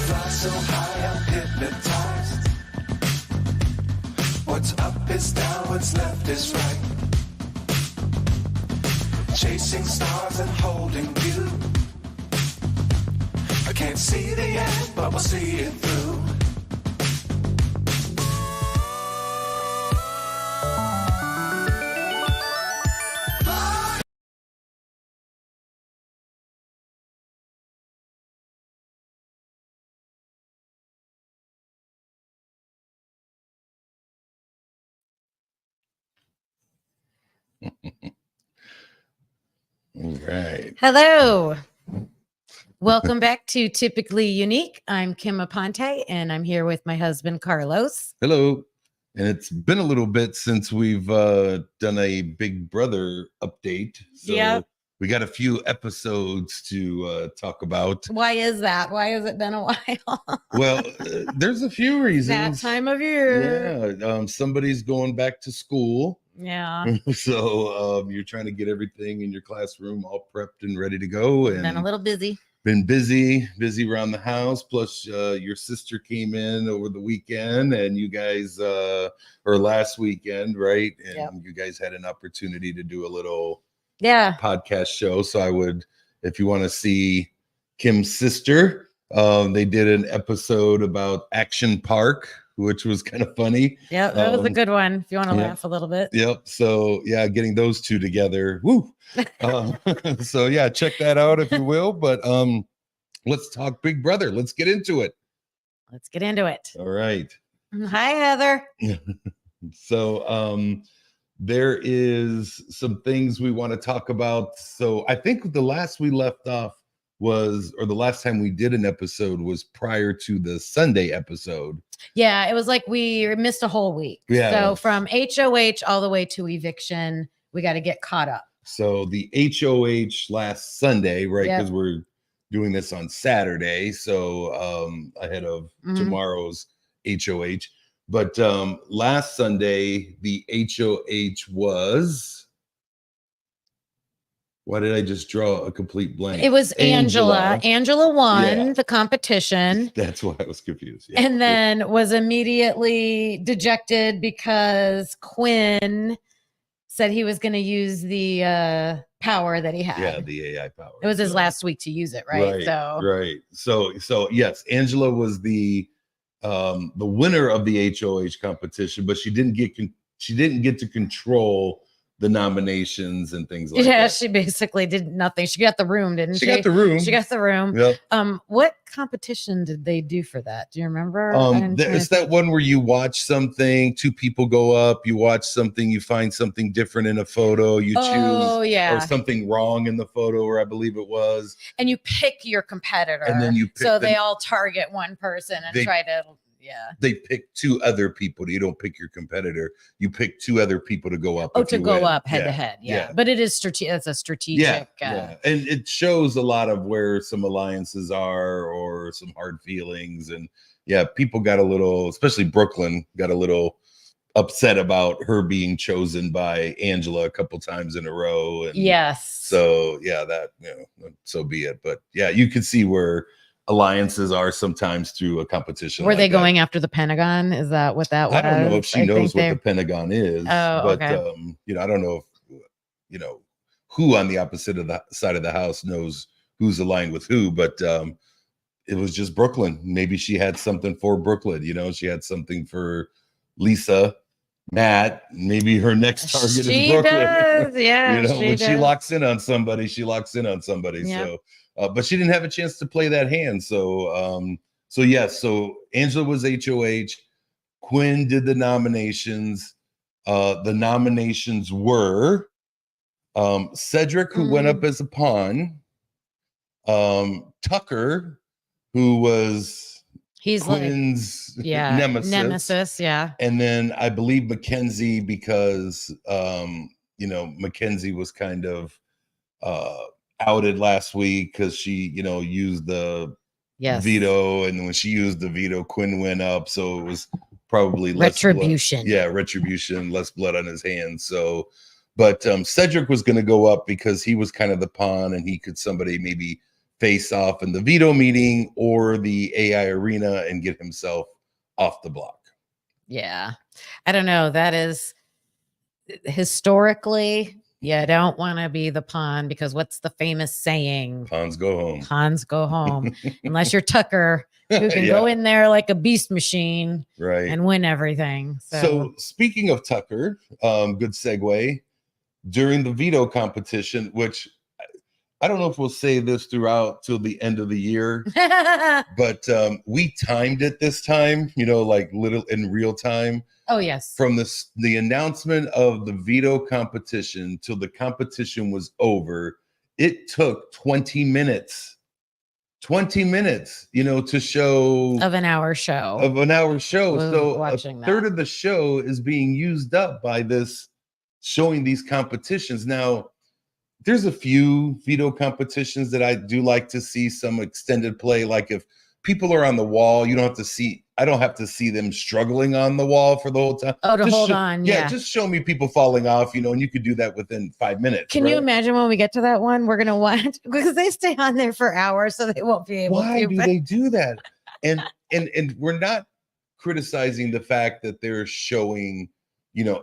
Fly so high, I'm hypnotized. What's up is down, what's left is right. Chasing stars and holding you. I can't see the end, but we'll see it through. All right. Hello. Welcome back to Typically Unique. I'm Kim Aponte, and I'm here with my husband, Carlos. Hello. And it's been a little bit since we've done a Big Brother update. So Yep. we got a few episodes to talk about. Why is that? Why has it been a while? Well, there's a few reasons. That time of year. Yeah. Somebody's going back to school. Yeah. So you're trying to get everything in your classroom all prepped and ready to go. And Been a little busy. been busy around the house. Plus your sister came in over the weekend, and you guys or last weekend, right? And Yep. you guys had an opportunity to do a little Yeah. podcast show. So I would, if you want to see Kim's sister, they did an episode about Action Park, which was kind of funny. Yeah, that was a good one. If you want to yeah. laugh a little bit. Yep. So yeah, getting those two together. Woo. So yeah, check that out if you will. But let's talk Big Brother. Let's get into it. Let's get into it. All right. Hi, Heather. So there is some things we want to talk about. So I think the last we left off was, or the last time we did an episode was prior to the Sunday episode. Yeah, it was like we missed a whole week. Yeah. So from HOH all the way to eviction, we got to get caught up. So the HOH last Sunday, right? Yep. Because we're doing this on Saturday, so ahead of tomorrow's HOH. But last Sunday, the HOH was. Why did I just draw a complete blank? It was Angela. Angela won the competition. That's why I was confused. Yeah. And then was immediately dejected because Quinn said he was going to use the power that he had. Yeah, the AI power. It was his last week to use it, right? So yes, Angela was the winner of the HOH competition, but she didn't get to control the nominations and things like that. Yeah, she basically did nothing. She got the room, didn't she? She got the room. She got the room. Yep. What competition did they do for that? Do you remember? It's that one where you watch something, two people go up, you watch something, you find something different in a photo, you choose or something wrong in the photo, or I believe it was. And you pick your competitor. And then you pick they all target one person and try to they pick two other people. You don't pick your competitor. You pick two other people to go up. To go up head to head. Yeah. But it is strategic. It's a strategic. And it shows a lot of where some alliances are or some hard feelings. And people got a little, especially Brooklyn, got a little upset about her being chosen by Angela a couple times in a row. And so that, so be it. But you can see where alliances are sometimes through a competition. Were they going after the Pentagon? Is that what that was? I don't know if she knows what the Pentagon is, but okay. I don't know if who on the opposite of the side of the house knows who's aligned with who, but it was just Brooklyn. Maybe she had something for Brooklyn. She had something for Lisa, Matt. Maybe her next target is Brooklyn. Does. Yeah, when she locks in on somebody, she locks in on somebody. Yep. So. But she didn't have a chance to play that hand. So Angela was HOH. Quinn did the nominations. The nominations were Cedric, who went up as a pawn. Tucker, who was He's like, Quinn's yeah, nemesis. yeah. And then I believe Mackenzie, because Mackenzie was kind of outed last week because she, used the Yes. veto, and when she used the veto, Quinn went up, so it was probably less Retribution. blood. Yeah, retribution, less blood on his hands. So, but Cedric was going to go up because he was kind of the pawn, and he could somebody maybe face off in the veto meeting or the AI arena and get himself off the block. Yeah. I don't know. That is historically, you don't want to be the pawn, because what's the famous saying? Pawns go home. Pawns go home. Unless you're Tucker, who can go in there like a beast machine, right, and win everything. So speaking of Tucker, good segue. During the veto competition, which I don't know if we'll say this throughout till the end of the year, but we timed it this time, like little in real time. Oh, yes. From the announcement of the veto competition till the competition was over, it took 20 minutes. 20 minutes, to show of an hour show. So a third of the show is being used up by this showing these competitions. Now, there's a few veto competitions that I do like to see some extended play. Like if people are on the wall, I don't have to see them struggling on the wall for the whole time. Oh, to hold on. Yeah. Just show me people falling off, and you could do that within 5 minutes. Can you imagine when we get to that one, we're going to watch, because they stay on there for hours, so they won't be able to. Why do they do that? And we're not criticizing the fact that they're showing,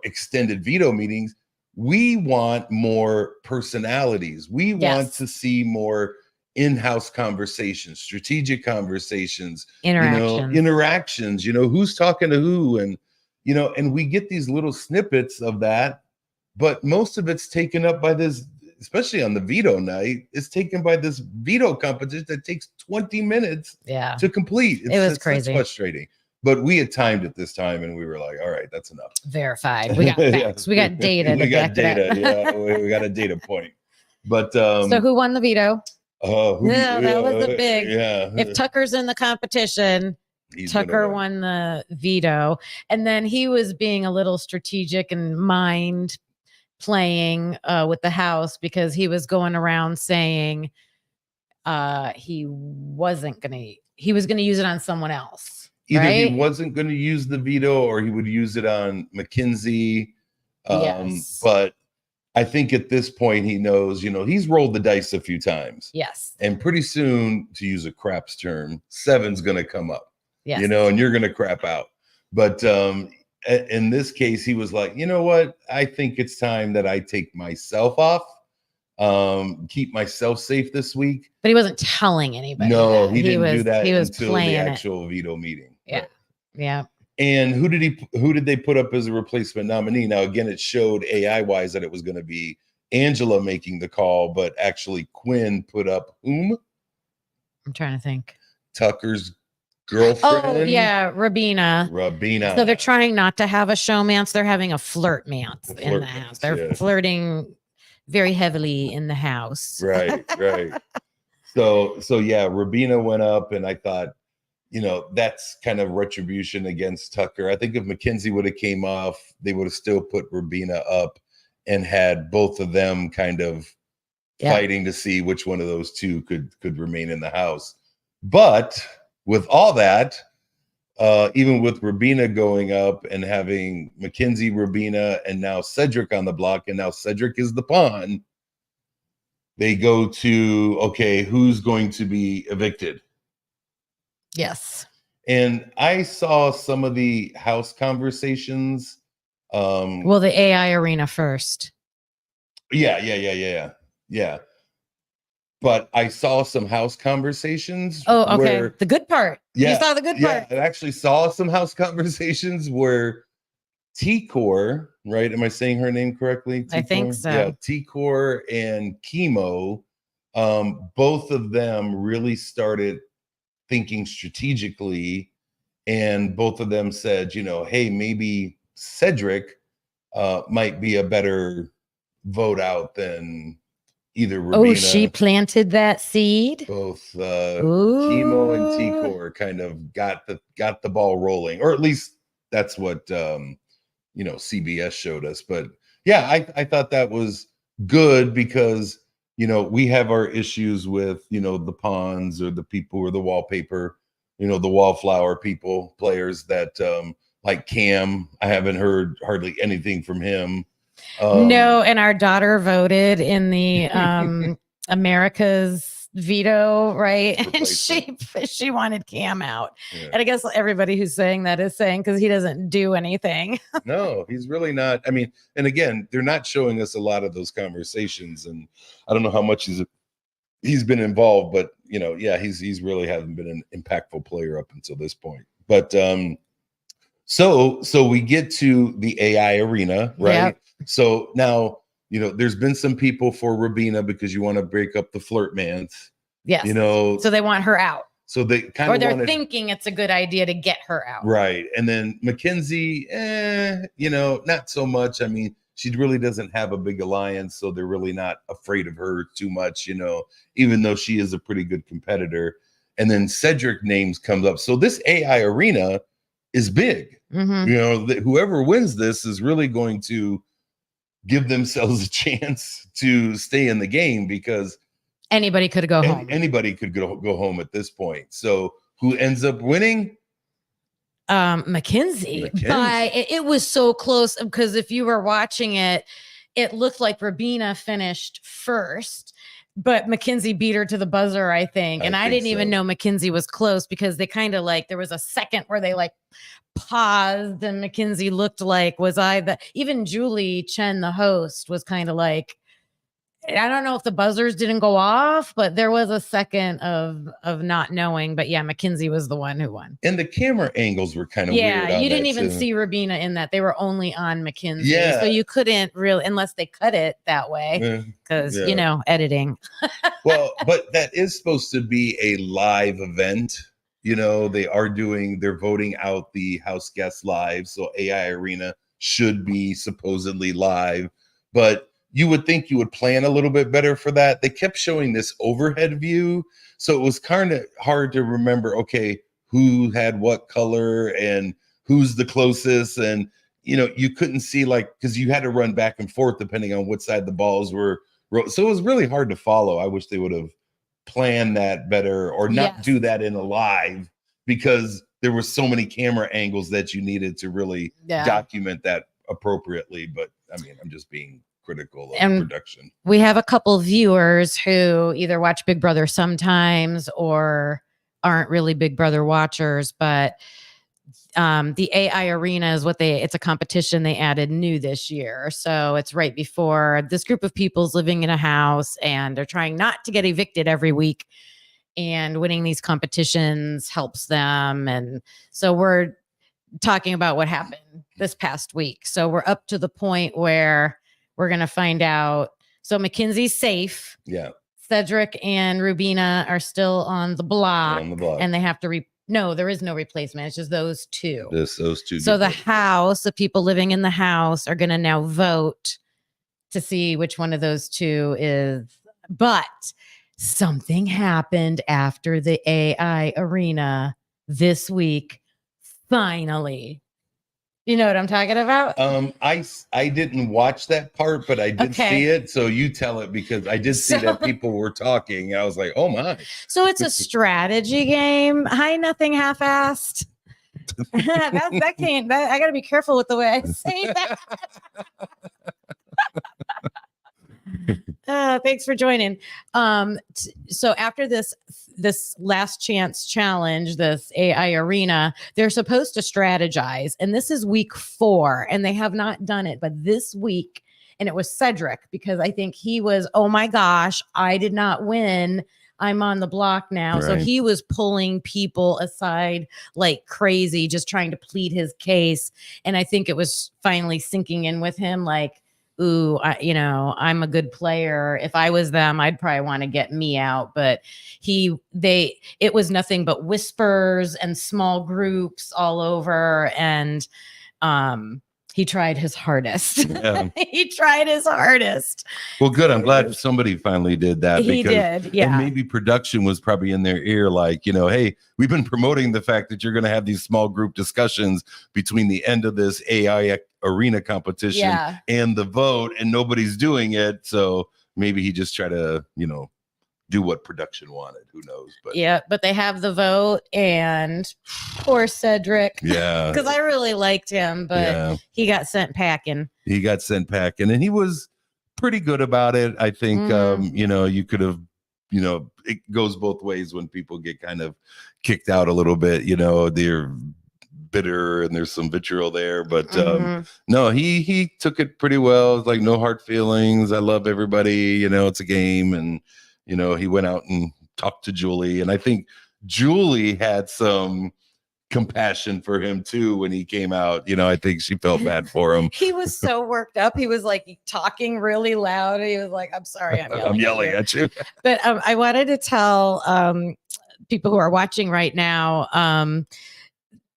extended veto meetings. We want more personalities. We want to see more in-house conversations, strategic conversations, interactions, who's talking to who, and we get these little snippets of that, but most of it's taken up by this, especially on the veto night, it's taken by this veto competition that takes 20 minutes to complete. It's crazy. It's frustrating. But we had timed it this time, and we were like, all right, that's enough. Verified. We got facts. We got data. We got data. Yeah, we got a data point. But so who won the veto? That was the big. Yeah. If Tucker's in the competition, Tucker won the veto, and then he was being a little strategic and mind playing with the House, because he was going around saying he was going to use it on someone else. Either he wasn't going to use the veto, or he would use it on Mackenzie. But I think at this point he knows, he's rolled the dice a few times. Yes. And pretty soon, to use a craps term, 7's going to come up. Yes. And you're going to crap out. But in this case, he was like, you know what? I think it's time that I take myself off. Keep myself safe this week. But he wasn't telling anybody. No, he didn't do that. He was until playing the actual veto meeting. Yeah. Right. Yeah. And who did they put up as a replacement nominee? Now, again, it showed AI wise that it was going to be Angela making the call, but actually Quinn put up whom? I'm trying to think. Tucker's girlfriend. Oh, yeah, Rabina. So they're trying not to have a showmance. They're having a flirtmance in the house. They're flirting very heavily in the house. Right. So yeah, Rabina went up, and I thought, that's kind of retribution against Tucker. I think if Mackenzie would have came off, they would have still put Rabina up and had both of them kind of fighting to see which one of those two could remain in the house. But with all that, even with Rabina going up and having Mackenzie, Rabina, and now Cedric on the block, and now Cedric is the pawn, they go to, okay, who's going to be evicted? Yes. And I saw some of the house conversations. Well, the AI arena first. Yeah. But I saw some house conversations. Oh, okay. The good part. Yeah, you saw the good part. I actually saw some house conversations where T-Core, right? Am I saying her name correctly? T-Core? I think so. Yeah, T-Core and Chemo, both of them really started thinking strategically, and both of them said, hey, maybe Cedric might be a better vote out than either Rubina, Oh, she planted that seed. both Chemo and T-Core kind of got the ball rolling, or at least that's what CBS showed us. But yeah, I thought that was good because we have our issues with the pawns or the people or the wallpaper, the wallflower players that like Cam. I haven't heard hardly anything from him. No, and our daughter voted in the America's veto, right? And she wanted Cam out. Yeah. And I guess everybody who's saying that is saying because he doesn't do anything. No, he's really not. I mean, and again, they're not showing us a lot of those conversations, and I don't know how much he's been involved, but yeah, he's really hasn't been an impactful player up until this point. But so we get to the AI arena, right? Yep. So now, there's been some people for Rubina because you want to break up the flirt mans. Yes. So they want her out. So they they're thinking it's a good idea to get her out. Right. And then Mackenzie, not so much. I mean, she really doesn't have a big alliance, so they're really not afraid of her too much, even though she is a pretty good competitor. And then Cedric names comes up. So this AI arena is big. Mm-hmm. Whoever wins this is really going to give themselves a chance to stay in the game because anybody could go home. Anybody could go home at this point. So who ends up winning? Mackenzie. But it was so close because if you were watching it, it looked like Rubina finished first, but Mackenzie beat her to the buzzer, I think. And I didn't even know Mackenzie was close because they kind of there was a second where they paused and Mackenzie looked like, even Julie Chen, the host, was kind of like, I don't know if the buzzers didn't go off, but there was a second of not knowing. But yeah, Mackenzie was the one who won. And the camera angles were kind of weird. Yeah, you didn't even see Rubina in that. They were only on Mackenzie. Yeah. So you couldn't really, unless they cut it that way, because, editing. Well, but that is supposed to be a live event. They're voting out the house guests live. So AI Arena should be supposedly live. But you would think you would plan a little bit better for that. They kept showing this overhead view. So it was kind of hard to remember, okay, who had what color and who's the closest. And, you couldn't see because you had to run back and forth depending on what side the balls were. So it was really hard to follow. I wish they would have planned that better or not do that in a live because there were so many camera angles that you needed to really document that appropriately. But I mean, I'm just being critical of production. We have a couple viewers who either watch Big Brother sometimes or aren't really Big Brother watchers, but the AI Arena is it's a competition they added new this year. So it's right before this group of people's living in a house and they're trying not to get evicted every week, and winning these competitions helps them. And so we're talking about what happened this past week. So we're up to the point where we're going to find out. So Mackenzie's safe. Yeah. Cedric and Rubina are still on the block. And they have to no, there is no replacement. It's just those two. Those two. So the people living in the house are going to now vote to see which one of those two is. But something happened after the AI Arena this week. Finally. You know what I'm talking about? I didn't watch that part, but I did see it. So you tell it because I did see that people were talking. I was like, oh my. So it's a strategy game. High nothing half-assed. I got to be careful with the way I say that. Thanks for joining. So after this last chance challenge, this AI Arena, they're supposed to strategize, and this is week 4, and they have not done it. But this week, and it was Cedric, because I think he was, oh my gosh, I did not win. I'm on the block now. Right. So he was pulling people aside like crazy, just trying to plead his case. And I think it was finally sinking in with him, like, ooh, I'm a good player. If I was them, I'd probably want to get me out. But it was nothing but whispers and small groups all over. And He tried his hardest. Yeah. He tried his hardest. Well, good. I'm glad somebody finally did that. He did. Yeah. And maybe production was probably in their ear, like, hey, we've been promoting the fact that you're going to have these small group discussions between the end of this AI arena competition and the vote, and nobody's doing it. So maybe he just tried to, do what production wanted. Who knows? But yeah, but they have the vote, and poor Cedric. Yeah. Because I really liked him, but he got sent packing. He got sent packing, and he was pretty good about it. I think, you could have, it goes both ways when people get kind of kicked out a little bit, they're bitter and there's some vitriol there, but no, he took it pretty well. It's like, no hard feelings. I love everybody, it's a game. And, he went out and talked to Julie, and I think Julie had some compassion for him too when he came out. I think she felt bad for him. He was so worked up. He was like talking really loud. He was like, I'm sorry, I'm yelling at you. But I wanted to tell people who are watching right now,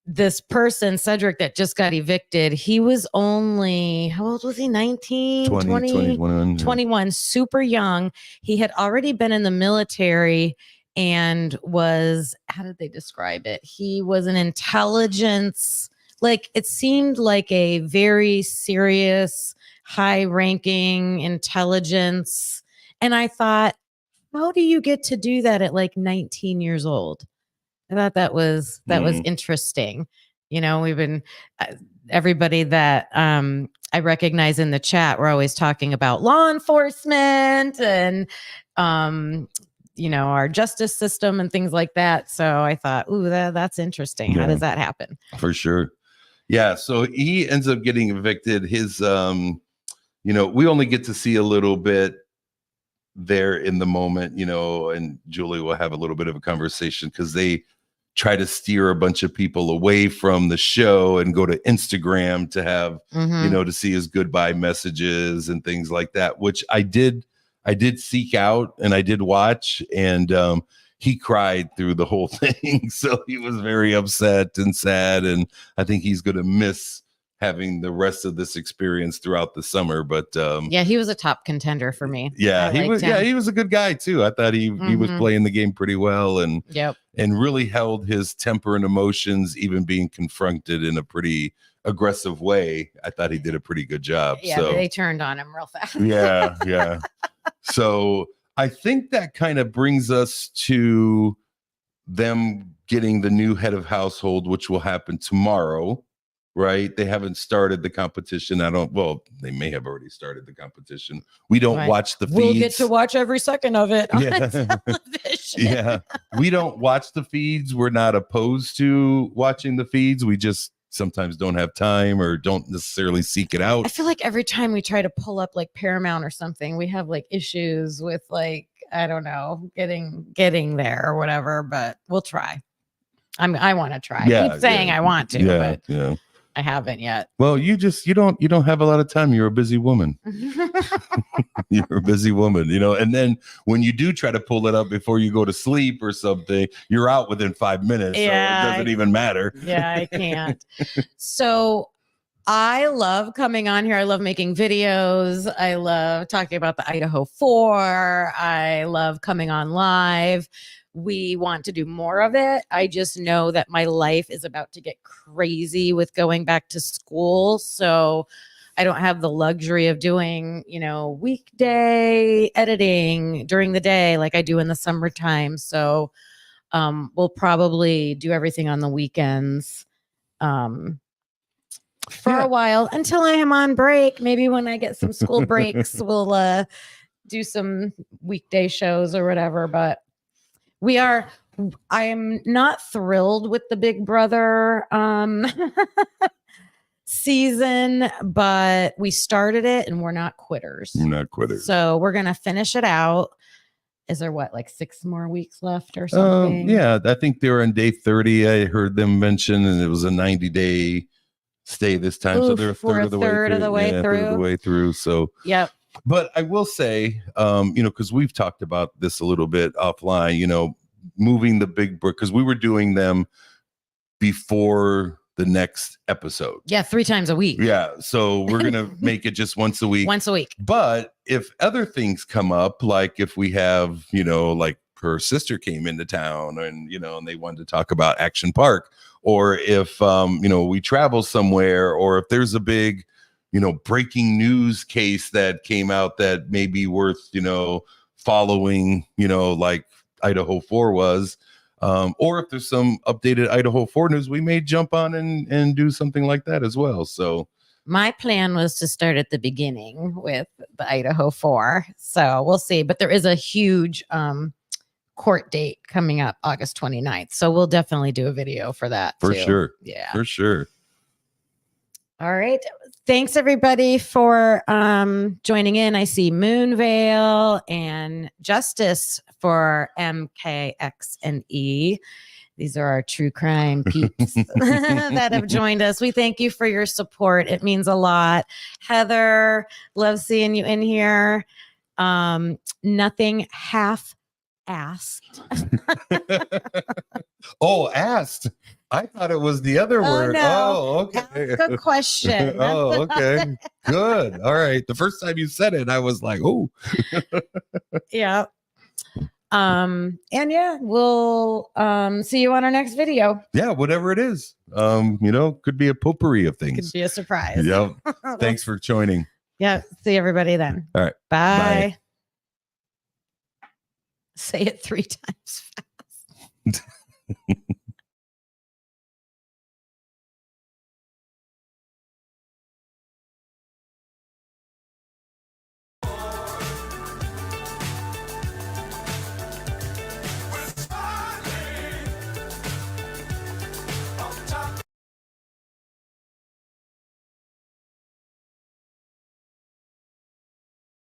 this person, Cedric, that just got evicted, he was only, how old was he? 19, 20, 21, super young. He had already been in the military and was, how did they describe it? He was an intelligence, like it seemed like a very serious, high-ranking intelligence. And I thought, how do you get to do that at like 19 years old? I thought that was interesting. We've been everybody that I recognize in the chat. We're always talking about law enforcement and our justice system and things like that. So I thought, ooh, that's interesting. How does that happen? For sure. Yeah. So he ends up getting evicted. His we only get to see a little bit there in the moment, and Julie will have a little bit of a conversation because they try to steer a bunch of people away from the show and go to Instagram to have, to see his goodbye messages and things like that, which I did seek out and I did watch, and he cried through the whole thing. So he was very upset and sad. And I think he's going to miss having the rest of this experience throughout the summer. But he was a top contender for me. Yeah, he was. Yeah, he was a good guy too. I thought he was playing the game pretty well, and and really held his temper and emotions, even being confronted in a pretty aggressive way. I thought he did a pretty good job. Yeah, so they turned on him real fast. Yeah. So I think that kind of brings us to them getting the new head of household, which will happen tomorrow. Right. They haven't started the competition. They may have already started the competition. We don't watch the feeds. We'll get to watch every second of it on television. Yeah. We don't watch the feeds. We're not opposed to watching the feeds. We just sometimes don't have time or don't necessarily seek it out. I feel like every time we try to pull up like Paramount or something, we have like issues with like, I don't know, getting there or whatever, but we'll try. I want to try. I keep saying I want to, but I haven't yet. Well, you don't have a lot of time. You're a busy woman. You're a busy woman, and then when you do try to pull it up before you go to sleep or something, you're out within 5 minutes. Yeah, so it doesn't even matter. Yeah, I can't. So I love coming on here. I love making videos. I love talking about the Idaho 4. I love coming on live. We want to do more of it. I just know that my life is about to get crazy with going back to school. So I don't have the luxury of doing, weekday editing during the day like I do in the summertime. So we'll probably do everything on the weekends for a while until I am on break. Maybe when I get some school breaks, we'll do some weekday shows or whatever. But I am not thrilled with the Big Brother season, but we started it and we're not quitters. We're not quitters. So we're going to finish it out. Is there like 6 more weeks left or something? Yeah, I think they were on day 30. I heard them mention, and it was a 90-day stay this time. So they're a third of the way through. So, yep. But I will say, because we've talked about this a little bit offline, moving the Big Brook, because we were doing them before the next episode. Yeah, 3 times a week. Yeah. So we're going to make it just once a week. Once a week. But if other things come up, like if we have, like her sister came into town and, and they wanted to talk about Action Park, or if, we travel somewhere, or if there's a big, breaking news case that came out that may be worth, following, like Idaho 4 was, or if there's some updated Idaho 4 news, we may jump on and do something like that as well. So my plan was to start at the beginning with the Idaho 4. So we'll see. But there is a huge court date coming up August 29th. So we'll definitely do a video for that. For too. sure. Yeah. For sure. All right. Thanks everybody for joining in. I see Moonvale and Justice for MKXNE. These are our true crime peeps that have joined us. We thank you for your support. It means a lot. Heather, love seeing you in here. Nothing half asked. Oh, asked. I thought it was the other word. No. Oh, okay. Ask a question. Oh, okay. Good. All right. The first time you said it, I was like, oh. Yeah. And yeah, we'll see you on our next video. Yeah, whatever it is. Could be a potpourri of things. Could be a surprise. Yep. Thanks for joining. Yeah. See everybody then. All right. Bye. Say it 3 times fast.